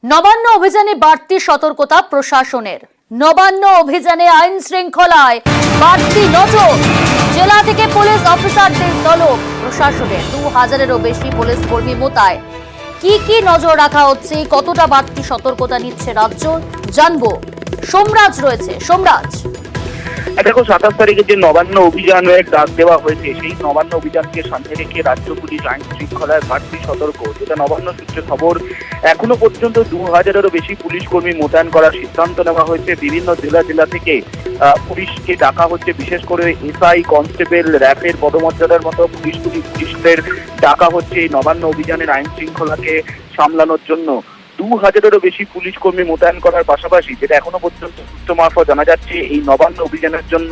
নবান্ন অভিযানে বাড়তি সতর্কতা প্রশাসনের। নবান্ন অভিযানে আইন শৃঙ্খলায় বাড়তি নজর। জেলা থেকে পুলিশ অফিসারদের তলব প্রশাসনের। 2000-এরও বেশি পুলিশ কর্মী মোতায়েন। কি নজর রাখা হচ্ছে, কতটা বাড়তি সতর্কতা নিচ্ছে রাজ্য, জানবো। সোমরাজ রয়েছে। সোমরাজ, দেখো 27 তারিখে যে নবান্ন অভিযানের ডাক দেওয়া হয়েছে, সেই নবান্ন অভিযানকে সামনে রেখে রাজ্য পুলিশ আইন শৃঙ্খলায় বাড়তি সতর্ক। যেটা নবান্ন সূত্রে খবর, এখনো পর্যন্ত 2000-এরও বেশি পুলিশ কর্মী মোতায়েন করার সিদ্ধান্ত নেওয়া হয়েছে। বিভিন্ন জেলা থেকে পুলিশকে ডাকা হচ্ছে, বিশেষ করে এসআই, কনস্টেবল, র্যাবের পদমর্যাদার মতো পুলিশদের ডাকা হচ্ছে এই নবান্ন অভিযানের আইন শৃঙ্খলাকে সামলানোর জন্য। 2000-এরও বেশি পুলিশ কর্মী মোতায়েন করার পাশাপাশি, যেটা এখনো পর্যন্ত সূত্র মারফত জানা যাচ্ছে, এই নবান্ন অভিযানের জন্য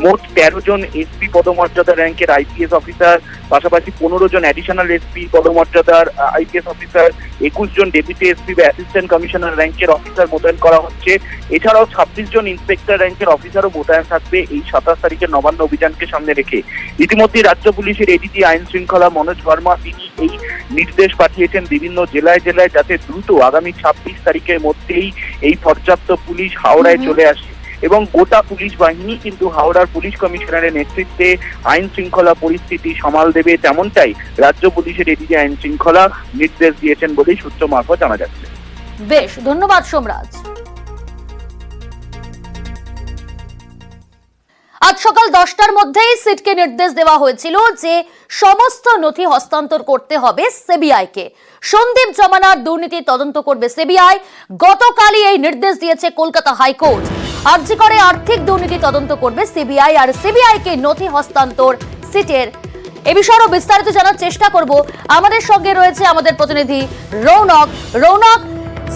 মোট 13 জন এসপি পদমর্যাদা র্যাঙ্কের আইপিএস অফিসার, পাশাপাশি 15 জন অ্যাডিশনাল এসপি পদমর্যাদার আইপিএস অফিসার, 21 জন ডেপুটি এসপি বা অ্যাসিস্ট্যান্ট কমিশনার র্যাঙ্কের অফিসার মোতায়েন করা হচ্ছে। এছাড়াও 26 জন ইন্সপেক্টর র্যাঙ্কের অফিসারও মোতায়েন থাকবে এই 27 তারিখের নবান্ন অভিযানকে সামনে রেখে। ইতিমধ্যে রাজ্য পুলিশের এডিজি আইন শৃঙ্খলা মনোজ ভার্মা তিনি এই নির্দেশ পাঠিয়েছেন বিভিন্ন জেলায় যাতে দ্রুত আগামী 26 তারিখের মধ্যেই এই পর্যাপ্ত পুলিশ হাওড়ায় চলে আসে এবং গোটা পুলিশ বাহিনী কিন্তু হাওড়ার পুলিশ কমিশনারের নেতৃত্বে আইন শৃঙ্খলা পরিস্থিতি সামাল দেবে, তেমনটাই রাজ্য পুলিশের এডিজি আইন শৃঙ্খলা নির্দেশ দিয়েছেন বলেই সূত্র মারফত জানা যাচ্ছে। বেশ, ধন্যবাদ সোমরাজ। আজ সকাল 10টার মধ্যেই সিটকে নির্দেশ দেওয়া হয়েছিল যে সমস্ত নথি হস্তান্তর করতে হবে সিবিআইকে। সন্দীপ জমানার দুর্নীতি তদন্ত করবে সিবিআই। গতকালই এই নির্দেশ দিয়েছে কলকাতা হাইকোর্ট। আরজি করে আর্থিক দুর্নীতি তদন্ত করবে সিবিআই, আর সিবিআইকে নথি হস্তান্তর সিটের। এ বিষয়ে আরো বিস্তারিত জানার চেষ্টা করব। আমাদের সঙ্গে রয়েছে আমাদের প্রতিনিধি রৌনক। রৌনক,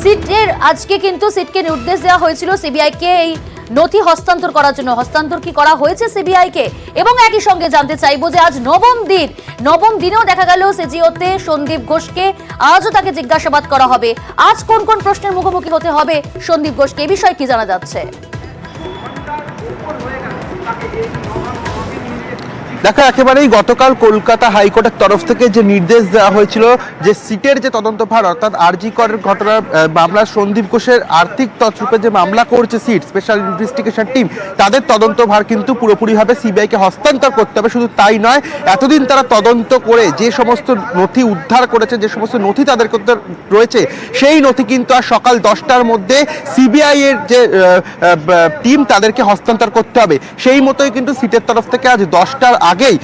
সিটের আজকে কিন্তু সিটকে নির্দেশ দেওয়া হয়েছিল সিবিআইকে এই নথি হস্তান্তর করার জন্য। হস্তান্তর কি করা হয়েছে সিবিআইকে? এবং একই সঙ্গে জানতে চাইবো যে আজ নবম দিনেও দেখা গেল সিজিওতে সন্দীপ ঘোষকে, আজও তাকে জিজ্ঞাসাবাদ করা হবে। আজ কোন কোন প্রশ্নের মুখোমুখি হতে হবে সন্দীপ ঘোষকে, এ বিষয়ে কি জানা যাচ্ছে? দেখো, একেবারেই গতকাল কলকাতা হাইকোর্টের তরফ থেকে যে নির্দেশ দেওয়া হয়েছিল যে সিটের যে তদন্তভার, অর্থাৎ আরজি করের ঘটনার মামলা সন্দীপ ঘোষের আর্থিক তছরূপে যে মামলা করছে সিট স্পেশাল ইনভেস্টিগেশন টিম, তাদের তদন্তভার কিন্তু পুরোপুরিভাবে সিবিআইকে হস্তান্তর করতে হবে। শুধু তাই নয়, এতদিন তারা তদন্ত করে যে সমস্ত নথি উদ্ধার করেছে, যে সমস্ত নথি তাদের কাছে রয়েছে, সেই নথি কিন্তু আর সকাল 10টার মধ্যে সিবিআই এর যে টিম তাদেরকে হস্তান্তর করতে হবে। সেই মতোই কিন্তু সিটের তরফ থেকে আজ 10টার আগেই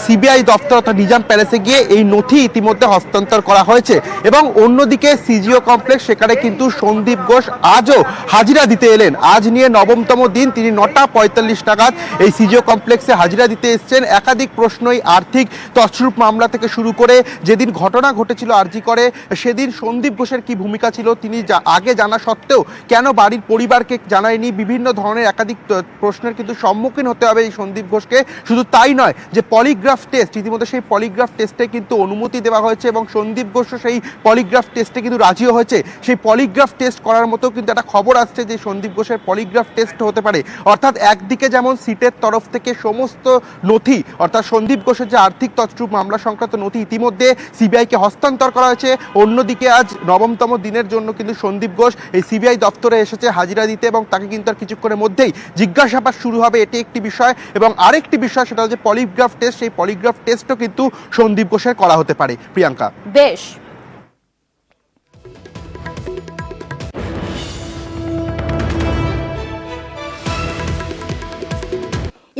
সিবিআই দপ্তর অর্থাৎ নিজাম প্যালেসে গিয়ে এই নথি ইতিমধ্যে হস্তান্তর করা হয়েছে। এবং অন্যদিকে সিজিও কমপ্লেক্স, সেখানে কিন্তু সন্দীপ ঘোষ আজও হাজিরা দিতে এলেন। আজ নিয়ে নবমতম দিন, তিনি 9:45 নাগাদ এই সিজিও কমপ্লেক্সে হাজিরা দিতে এসেছেন। একাধিক প্রশ্নই আর্থিক তছরূপ মামলা থেকে শুরু করে যেদিন ঘটনা ঘটেছিল আরজি করে, সেদিন সন্দীপ ঘোষের কি ভূমিকা ছিল, তিনি আগে জানা সত্ত্বেও কেন বাড়ির পরিবারকে জানায়নি, বিভিন্ন ধরনের একাধিক প্রশ্নের কিন্তু সম্মুখীন হতে হবে এই সন্দীপ ঘোষকে। শুধু তাই নয়, যে পলিগ্রাফ টেস্ট, ইতিমধ্যে সেই পলিগ্রাফ টেস্টে কিন্তু অনুমতি দেওয়া হয়েছে এবং সন্দীপ ঘোষও সেই পলিগ্রাফ টেস্টে কিন্তু রাজিও হয়েছে। সেই পলিগ্রাফ টেস্ট করার মতো কিন্তু একটা খবর আসছে যে সন্দীপ ঘোষের পলিগ্রাফ টেস্ট হতে পারে। অর্থাৎ একদিকে যেমন সিটের তরফ থেকে সমস্ত নথি, অর্থাৎ সন্দীপ ঘোষের যে আর্থিক তছরূপ মামলা সংক্রান্ত নথি ইতিমধ্যে সিবিআইকে হস্তান্তর করা হয়েছে, অন্যদিকে আজ নবমতম দিনের জন্য কিন্তু সন্দীপ ঘোষ এই সিবিআই দপ্তরে এসেছে হাজিরা দিতে এবং তাকে কিন্তু আর কিছুক্ষণের মধ্যেই জিজ্ঞাসাবাদ শুরু হবে। এটি একটি বিষয়। এবং আরেকটি বিষয়, সেটা হচ্ছে পলিগ্রাফ টেস্ট। সেই পলিগ্রাফ টেস্টও কিন্তু সন্দীপ ঘোষের করা হতে পারে। প্রিয়াঙ্কা। বেশ,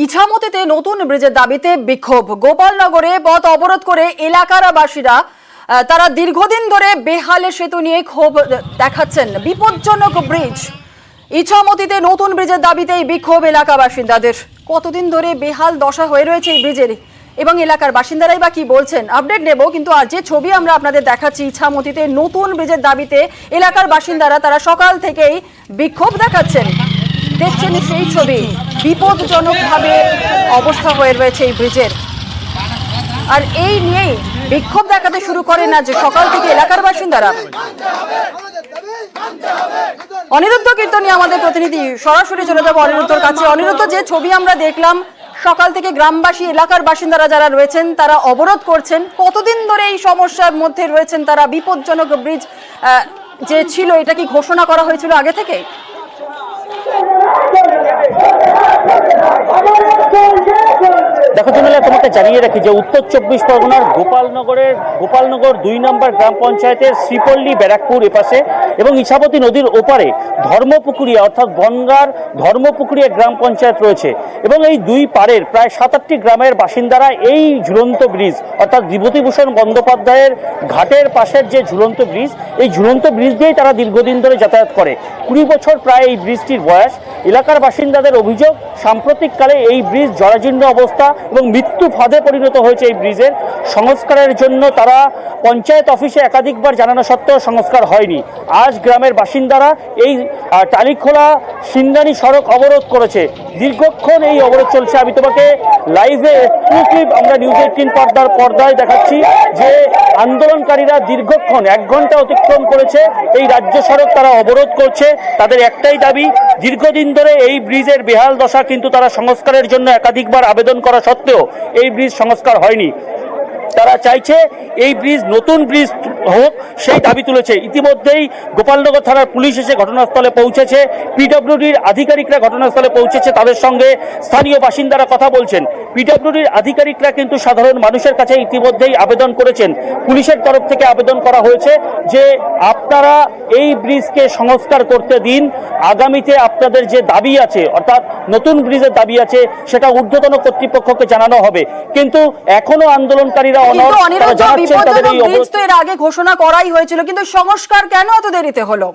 ইছামতিতে নতুন ব্রিজের দাবিতে বিক্ষোভ। গোপালনগরে পথ অবরোধ করে এলাকার বাসীরা তারা দীর্ঘদিন ধরে বেহালে সেতু নিয়ে ক্ষোভ দেখাচ্ছেন। বিপজ্জনক ব্রিজ। ইছামতিতে নতুন ব্রিজের দাবিতে এই বিক্ষোভ এলাকা বাসিন্দাদের। কতদিন ধরে বেহাল দশা হয়ে রয়েছে এই ব্রিজের এবং এলাকার বাসিন্দারাই বা কি বলছেন আপডেট নেব। কিন্তু আর যে ছবি আমরা আপনাদের দেখাচ্ছি, ইছামতিতে নতুন ব্রিজের দাবিতে এলাকার বাসিন্দারা তারা সকাল থেকেই বিক্ষোভ দেখাচ্ছেন। দেখছেন সেই ছবি, বিপজ্জনকভাবে অবস্থা হয়ে রয়েছে এই ব্রিজের। আর এই নিয়েই বিক্ষোভ দেখাতে শুরু করেন না যে সকাল থেকে এলাকার বাসিন্দারা। অনিরুদ্ধ কীর্তনী আমাদের প্রতিনিধি, সরাসরি চলে যাবো অনিরুদ্ধর কাছে। অনিরুদ্ধ, যে ছবি আমরা দেখলাম, সকাল থেকে গ্রামবাসী এলাকার বাসিন্দারা যারা রয়েছেন তারা অবরোধ করছেন। কতদিন ধরে এই সমস্যার মধ্যে রয়েছেন তারা? বিপজ্জনক ব্রিজ যে ছিল এটা কি ঘোষণা করা হয়েছিল আগে থেকে? দেখো জুনেলা, তোমাকে জানিয়ে রাখি যে উত্তর 24 পরগনার গোপালনগর 2 নম্বর গ্রাম পঞ্চায়েতের শ্রীপল্লী ব্যারাকপুর এপাশে এবং ইছামতি নদীর ওপারে ধর্মপুকুরিয়া অর্থাৎ বনগাঁর ধর্মপুকুরিয়া গ্রাম পঞ্চায়েত রয়েছে এবং এই দুই পাড়ের প্রায় 7-8টি গ্রামের বাসিন্দারা এই ঝুলন্ত ব্রিজ অর্থাৎ বিভূতিভূষণ বন্দ্যোপাধ্যায়ের ঘাটের পাশের যে ঝুলন্ত ব্রিজ, এই ঝুলন্ত ব্রিজ দিয়েই তারা দীর্ঘদিন ধরে যাতায়াত করে। 20 বছর প্রায় এই ব্রিজটির বয়স। এলাকার বাসিন্দাদের অভিযোগ, সাম্প্রতিককালে এই ব্রিজ জরাজীর্ণ অবস্থা এবং মৃত্যু ফাঁদে পরিণত হয়েছে। এই ব্রিজের সংস্কারের জন্য তারা পঞ্চায়েত অফিসে একাধিকবার জানানো সত্ত্বেও সংস্কার হয়নি। আজ গ্রামের বাসিন্দারা এই টালিখোলা সিন্দানি সড়ক অবরোধ করেছে। দীর্ঘক্ষণ এই অবরোধ চলছে। আমি তোমাকে লাইভে এক্সক্লুসিভ আমরা নিউজ 18 পর্দায় দেখাচ্ছি যে আন্দোলনকারীরা দীর্ঘক্ষণ 1 ঘন্টা অতিক্রম করেছে এই রাজ্য সড়ক তারা অবরোধ করছে। তাদের একটাই দাবি, দীর্ঘদিন ধরে এই ব্রিজের বেহাল দশা, কিন্তু তারা সংস্কারের জন্য একাধিকবার আবেদন করা সত্ত্বেও এই ব্রিজ সংস্কার হয়নি। তারা চাইছে এই ব্রিজ নতুন ব্রিজ হোক, সেই দাবি তুলেছে। ইতিমধ্যেই গোপালনগর থানার পুলিশ এসে ঘটনাস্থলে পৌঁছেছে, পিডব্লিউডির আধিকারিকরা ঘটনাস্থলে পৌঁছেছে, তাদের সঙ্গে স্থানীয় বাসিন্দারা কথা বলছেন। পিডব্লিউডির আধিকারিকরা কিন্তু সাধারণ মানুষের কাছে ইতিমধ্যেই আবেদন করেছেন। পুলিশের তরফ থেকে আবেদন করা হয়েছে যে আপনারা এই ব্রিজকে সংস্কার করতে দিন, আগামীতে আপনাদের যে দাবি আছে অর্থাৎ নতুন ব্রিজের দাবি আছে সেটা ঊর্ধ্বতন কর্তৃপক্ষকে জানানো হবে। কিন্তু এখনো আন্দোলনকারীরা এর আগে ঘোষণা করাই হয়েছিল, কিন্তু সংস্কার কেন এত দেরিতে হলো?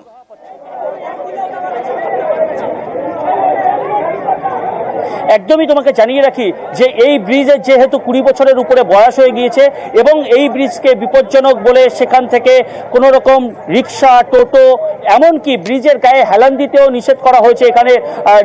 একদমই তোমাকে জানিয়ে রাখি যে এই ব্রিজের যেহেতু 20 বছরের উপরে বয়স হয়ে গিয়েছে এবং এই ব্রিজকে বিপজ্জনক বলে সেখান থেকে কোনো রকম রিক্সা, টোটো, এমনকি ব্রিজের গায়ে হেলান দিতেও নিষেধ করা হয়েছে। এখানে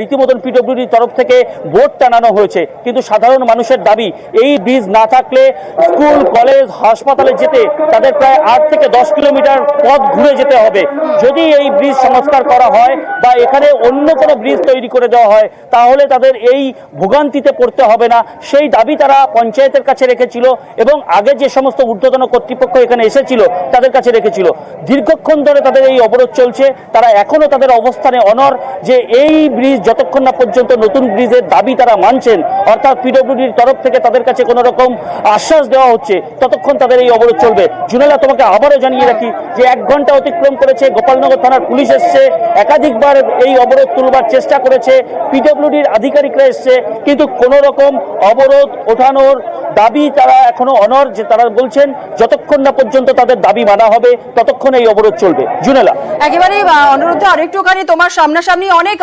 রীতিমতন পিডব্লিউডির তরফ থেকে বোর্ড টানানো হয়েছে। কিন্তু সাধারণ মানুষের দাবি, এই ব্রিজ না থাকলে স্কুল, কলেজ, হাসপাতালে যেতে তাদের প্রায় 8 থেকে 10 কিলোমিটার পথ ঘুরে যেতে হবে। যদি এই ব্রিজ সংস্কার করা হয় বা এখানে অন্য কোনো ব্রিজ তৈরি করে দেওয়া হয় তাহলে তাদের এই ভোগান্তিতে পড়তে হবে না, সেই দাবি তারা পঞ্চায়েতের কাছে রেখেছিল এবং আগে যে সমস্ত ঊর্ধ্বতন কর্তৃপক্ষ এখানে এসেছিল তাদের কাছে রেখেছিল। দীর্ঘক্ষণ ধরে তাদের এই অবরোধ চলছে। তারা এখনো তাদের অবস্থানে অনড় যে এই ব্রিজ যতক্ষণ না পর্যন্ত নতুন ব্রিজের দাবি তারা মানছেন, অর্থাৎ পিডব্লিউডির তরফ থেকে তাদের কাছে কোনো রকম আশ্বাস দেওয়া হচ্ছে, ততক্ষণ তাদের এই অবরোধ চলবে। জুনেলা, তোমাকে আবারও জানিয়ে রাখি যে 1 ঘন্টা অতিক্রম করেছে, গোপালনগর থানার পুলিশ এসছে, একাধিকবার এই অবরোধ তুলবার চেষ্টা করেছে, পিডব্লিউডির আধিকারিকরা এসছে, কিন্তু কোনো রকম অবরোধ ওঠানোর দাবি তারা এখনো অনড়। যে তারা বলছেন যতক্ষণ না পর্যন্ত তাদের দাবি মানা হবে ততক্ষণ এই অবরোধ চলবে। জুনেলা, একেবারে অনুরোধ আরেকটুখানি তোমার সামনাসামনি অনেক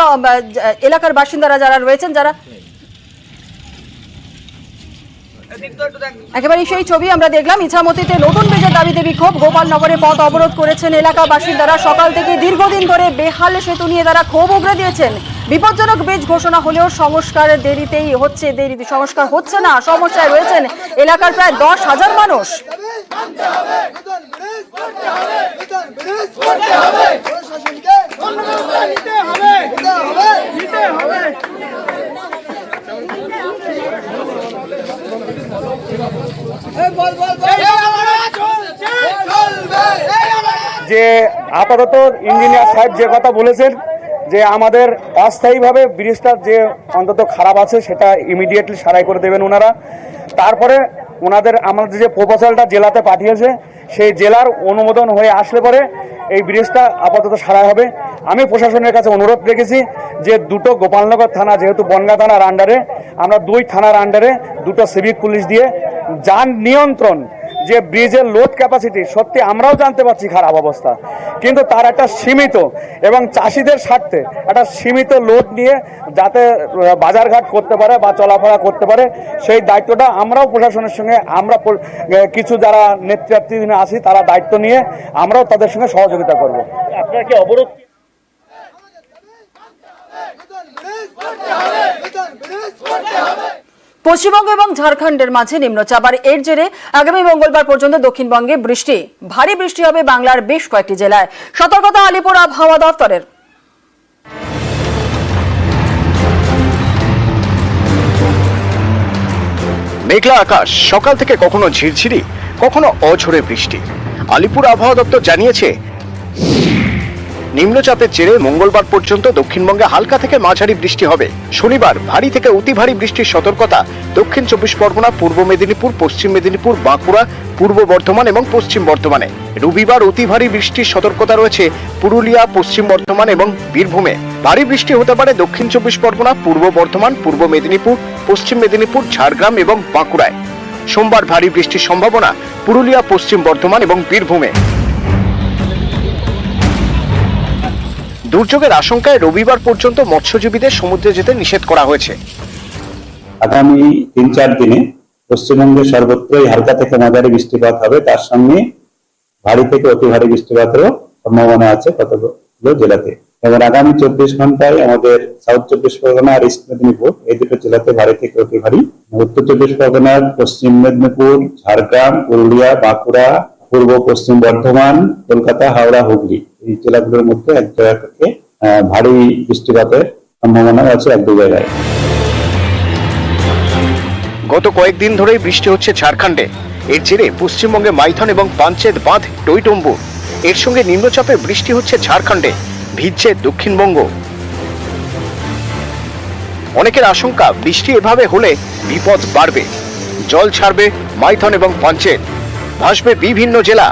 এলাকার বাসিন্দারা যারা রয়েছেন, যারা একেবারে সেই ছবি আমরা দেখলাম। ইছামতিতে নতুন ব্রিজের দাবিতে বিক্ষোভ, গোপালনগরে পথ অবরোধ করেছেন এলাকা বাসিন্দারা। সকাল থেকে দীর্ঘদিন ধরে বেহাল সেতু নিয়ে তারা ক্ষোভ উগরে দিয়েছেন। বিপজ্জনক ব্রিজ ঘোষণা হলেও সংস্কারের দেরিতেই হচ্ছে, সংস্কার হচ্ছে না, সমস্যায় রয়েছেন এলাকার প্রায় 10,000 মানুষ। যে আপাতত ইঞ্জিনিয়ার সাহেব যে কথা বলেছেন যে আমাদের অস্থায়ীভাবে ব্রিজটা যে অন্তত খারাপ আছে সেটা ইমিডিয়েটলি সারাই করে দেবেন ওনারা। তারপরে আমাদের যে প্রপোজালটা জেলাতে পাঠিয়েছে সেই জেলার অনুমোদন হয়ে আসলে পরে এই ব্রিজটা আপাতত সারাই হবে। আমি প্রশাসনের কাছে অনুরোধ রেখেছি যে 2টো গোপালনগর থানা, যেহেতু বনগাঁ থানার আন্ডারে, আমরা 2 থানার আন্ডারে 2টো সিভিক পুলিশ দিয়ে যান নিয়ন্ত্রণ, যে ব্রিজের লোড ক্যাপাসিটি সত্যি আমরাও জানতে পারছি খারাপ অবস্থা, কিন্তু তার একটা সীমিত এবং চাষিদের স্বার্থে একটা সীমিত লোড নিয়ে যাতে বাজারঘাট করতে পারে বা চলাফেরা করতে পারে, সেই দায়িত্বটা আমরাও প্রশাসনের সঙ্গে, আমরা কিছু যারা নেতৃত্বাধীন আছি তারা দায়িত্ব নিয়ে আমরাও তাদের সঙ্গে সহযোগিতা করব। আপনারা কি অবরোধ পশ্চিমবঙ্গ এবং ঝাড়খণ্ডের মাঝে নিম্নচাপ, আর এর জেরে আগামী মঙ্গলবার পর্যন্ত দক্ষিণবঙ্গে ভারী বৃষ্টি হবে বাংলার বেশ কয়েকটি জেলায়। সতর্কতা আলিপুর আবহাওয়া দফতরের। মেঘলা আকাশ, সকাল থেকে কখনো ঝিরঝিরি কখনো অঝোরে বৃষ্টি। আলিপুর আবহাওয়া দপ্তর জানিয়েছে নিম্নচাপের জেরে মঙ্গলবার পর্যন্ত দক্ষিণবঙ্গে হালকা থেকে মাঝারি বৃষ্টি হবে। শনিবার ভারী থেকে অতি ভারী বৃষ্টির সতর্কতা দক্ষিণ 24 পরগনা, পূর্ব মেদিনীপুর, পশ্চিম মেদিনীপুর, বাঁকুড়া, পূর্ব বর্ধমান এবং পশ্চিম বর্ধমানে। রবিবার অতি ভারী বৃষ্টির সতর্কতা রয়েছে পুরুলিয়া, পশ্চিম বর্ধমান এবং বীরভূমে। ভারী বৃষ্টি হতে পারে দক্ষিণ 24 পরগনা, পূর্ব বর্ধমান, পূর্ব মেদিনীপুর, পশ্চিম মেদিনীপুর, ঝাড়গ্রাম এবং বাঁকুড়ায়। সোমবার ভারী বৃষ্টির সম্ভাবনা পুরুলিয়া, পশ্চিম বর্ধমান এবং বীরভূমে। দুর্যোগের আশঙ্কায় রবিবার পর্যন্ত মৎস্যজীবীদের সমুদ্রে যেতে নিষেধ করা হয়েছে। আগামী 3-4 দিনে পশ্চিমবঙ্গে সর্বত্রই হালকা থেকে মাঝারি বৃষ্টিপাত হবে, তার সঙ্গে ভারী থেকে অতি ভারী বৃষ্টিপাতেরও সম্ভাবনা আছে কতগুলো জেলাতে। এবং আগামী 24 ঘন্টায় আমাদের সাউথ 24 পরগনা আর ইস্ট মেদিনীপুর এই দুটো জেলাতে ভারী থেকে অতি ভারী, উত্তর 24 পরগনার, পশ্চিম মেদিনীপুর, ঝাড়গ্রাম, পুরুলিয়া, বাঁকুড়া, পূর্ব পশ্চিম বর্ধমান, কলকাতা, হাওড়া, হুগলি এই জেলাগুলোর মধ্যে এক জায়গা থেকে ভারী বৃষ্টিপাতের সম্ভাবনা আছে 1-2 জায়গায়। গত কয়েকদিন ধরেই বৃষ্টি হচ্ছে ঝাড়খণ্ডে। এর জেরে পশ্চিমবঙ্গে মাইথন এবং পাঞ্চেত বাঁধ টইটম্বুর। এর সঙ্গে নিম্নচাপে বৃষ্টি হচ্ছে ঝাড়খণ্ডে, ভিজছে দক্ষিণবঙ্গ। অনেকের আশঙ্কা বৃষ্টি এভাবে হলে বিপদ বাড়বে, জল ছাড়বে মাইথন এবং পাঞ্চেত, ভাসবে বিভিন্ন জেলা।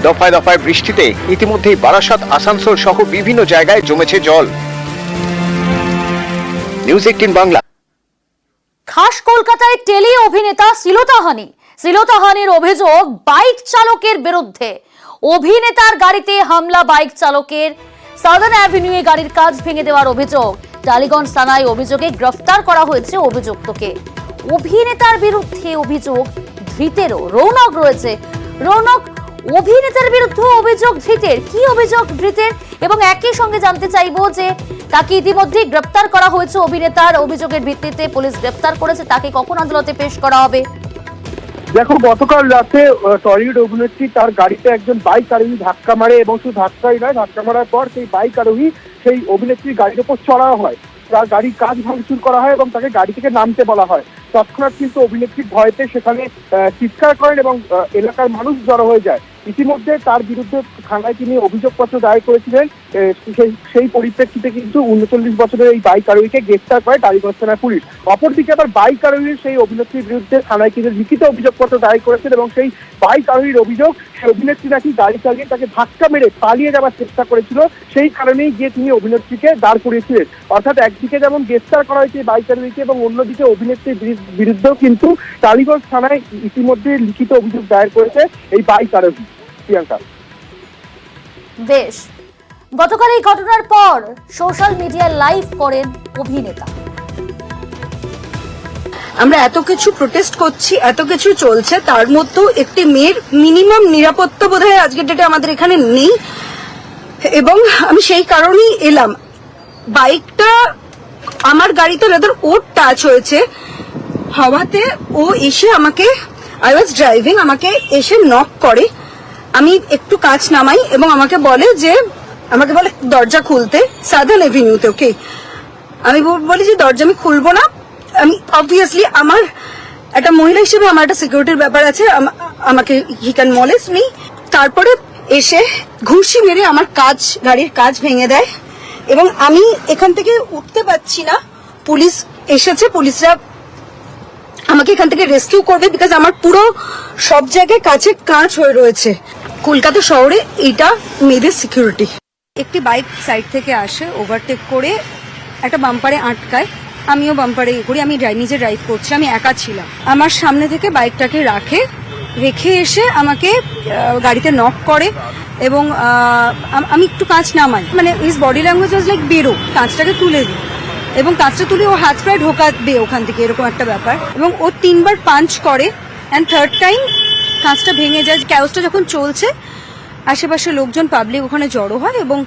দফায় দফায় বৃষ্টিতে ইতিমধ্যেই বারাসাত, আসানসোল সহ বিভিন্ন জায়গায় জমেছে জল। নিউজ 18 বাংলা। খাস কলকাতায় টেলি অভিনেতা শ্লীলতাহানির অভিযোগ বাইক চালকের বিরুদ্ধে। অভিনেতার গাড়িতে হামলা, বাইক চালকের সাদার্ন অ্যাভিনিউয়ে গাড়ির কাঁচ ভেঙে দেওয়ার অভিযোগ। টালিগঞ্জ থানায় অভিযোগে গ্রেফতার করা হয়েছে অভিযুক্তকে। অভিনেতার বিরুদ্ধে অভিযোগ, ধৃতেরও। রৌনক রয়েছে। রৌনক, অভিনেতার বিরুদ্ধে অভিযোগ ধৃতের, কি অভিযোগ ধৃতের? এবং একই সঙ্গে জানতে চাইবো যে তাকে ইতিমধ্যে গ্রেফতার করা হয়েছে, অভিনেতার অভিযোগের ভিত্তিতে পুলিশ গ্রেফতার করেছে, তাকে কখন আদালতে পেশ করা হবে? দেখো, গতকাল রাতে টলিউড অভিনেত্রী তার গাড়িতে একজন বাইক আরোহী ধাক্কা মারে এবং শুধু ধাক্কাই নয়, ধাক্কা মারার পর সেই বাইক আরোহী সেই অভিনেত্রীর গাড়ির উপর চড়াও হয়, তার গাড়ির কাঁচ ভাঙচুর করা হয় এবং তাকে গাড়ি থেকে নামতে বলা হয়। তৎক্ষণাৎ কিন্তু অভিনেত্রীর ভয়তে সেখানে চিৎকার করেন এবং এলাকার মানুষ জড়ো হয়ে যায়। ইতিমধ্যে তার বিরুদ্ধে থানায় তিনি অভিযোগপত্র দায়ের করেছিলেন। সেই পরিপ্রেক্ষিতে কিন্তু 39 বছরের এই বাইক আরোহীকে গ্রেফতার করে টালিগঞ্জ থানার পুলিশ। অপরদিকে আবার বাইক আরোহীর সেই অভিনেত্রীর বিরুদ্ধে থানায় কিন্তু লিখিত অভিযোগপত্র দায়ের করেছেন এবং সেই বাইক আরোহীর অভিযোগ, সেই অভিনেত্রী নাকি গাড়ি চালিয়ে তাকে ধাক্কা মেরে পালিয়ে যাওয়ার চেষ্টা করেছিল, সেই কারণেই গিয়ে তিনি অভিনেত্রীকে দাঁড় করিয়েছিলেন। অর্থাৎ একদিকে যেমন গ্রেফতার করা হয়েছে বাইক আরোহীকে এবং অন্যদিকে অভিনেত্রীর বিরুদ্ধেও কিন্তু টালিগঞ্জ থানায় ইতিমধ্যে লিখিত অভিযোগ দায়ের করেছে এই বাইক আরোহী। প্রিয়াঙ্কা, বেশ, গতকাল এই ঘটনার পর সোশ্যাল মিডিয়ায় লাইভ করেন অভিনেতা। আমরা এত কিছু প্রোটেস্ট করছি, এত কিছু চলছে, তার মধ্যেও একটি মেয়ের মিনিমাম নিরাপত্তা বোধহয় আজকের ডেটে আমাদের এখানে নেই, এবং আমি সেই কারণেই এলাম। বাইকটা আমার গাড়িতে লেদার ওর টাচ হয়েছে হওয়াতে ও এসে আমাকে, আই ওয়াজ ড্রাইভিং, আমাকে এসে নক করে। আমি একটু কাঁচ নামাই এবং আমাকে বলে দরজা খুলতে, সাদার্ন এভিনিউতে। ওকে, আমি বলি যে দরজা আমি খুলবো না। আমি অবভিয়াসলি আমার একটা মহিলা হিসেবে আমার একটা সিকিউরিটির ব্যাপার আছে, আমাকে হি ক্যান মলেস্ট মি। তারপরে এসে ঘুষি মেরে আমার গাড়ির কাঁচ ভেঙে দেয় এবং আমি এখান থেকে উঠতে পারছি না। পুলিশ এসেছে, পুলিশরা আমাকে এখান থেকে রেস্কিউ করবে, বিকজ আমার পুরো সব জায়গায় কাঁচ হয়ে রয়েছে। কলকাতা শহরে এটা মেয়েদের সিকিউরিটি। একটি বাইক সাইড থেকে আসে, ওভারটেক করে একটা বাম্পারে আটকায়, আমিও বাম্পারে করি। আমি নিজে ড্রাইভ করছি, আমি একা ছিলাম। আমার সামনে থেকে বাইকটাকে রেখে এসে আমাকে গাড়িতে নক করে এবং আমি একটু কাঁচ নামাই, মানে his body language was like বেরো, কাঁচটাকে তুলে দিই এবং কাঁচটা তুলে ও হাত প্রায় ঢোকাবে ওখান থেকে, এরকম একটা ব্যাপার। এবং ও 3 বার পাঞ্চ করে অ্যান্ড থার্ড টাইম কাঁচটা ভেঙে যায়। ক্যাওসটা যখন চলছে, আশেপাশে লোকজন, পাবলিক ওখানে জড়ো হয় এবং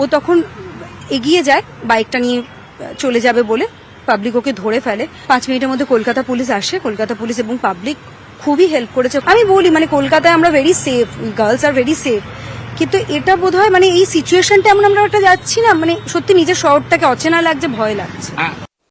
ও তখন এগিয়ে যায় বাইকটা নিয়ে চলে যাবে বলে। পাবলিক ওকে ধরে ফেলে। 5 মিনিটের মধ্যে কলকাতা পুলিশ আসে। কলকাতা পুলিশ এবং পাবলিক খুবই হেল্প করেছে। আমি বলি, মানে কলকাতায় আমরা very safe, girls are very safe, কিন্তু এটা বোধহয় মানে এই সিচুয়েশনটা আমরা একটা যাচ্ছি না, মানে সত্যি নিজের শহরটাকে অচেনা লাগছে, ভয় লাগছে।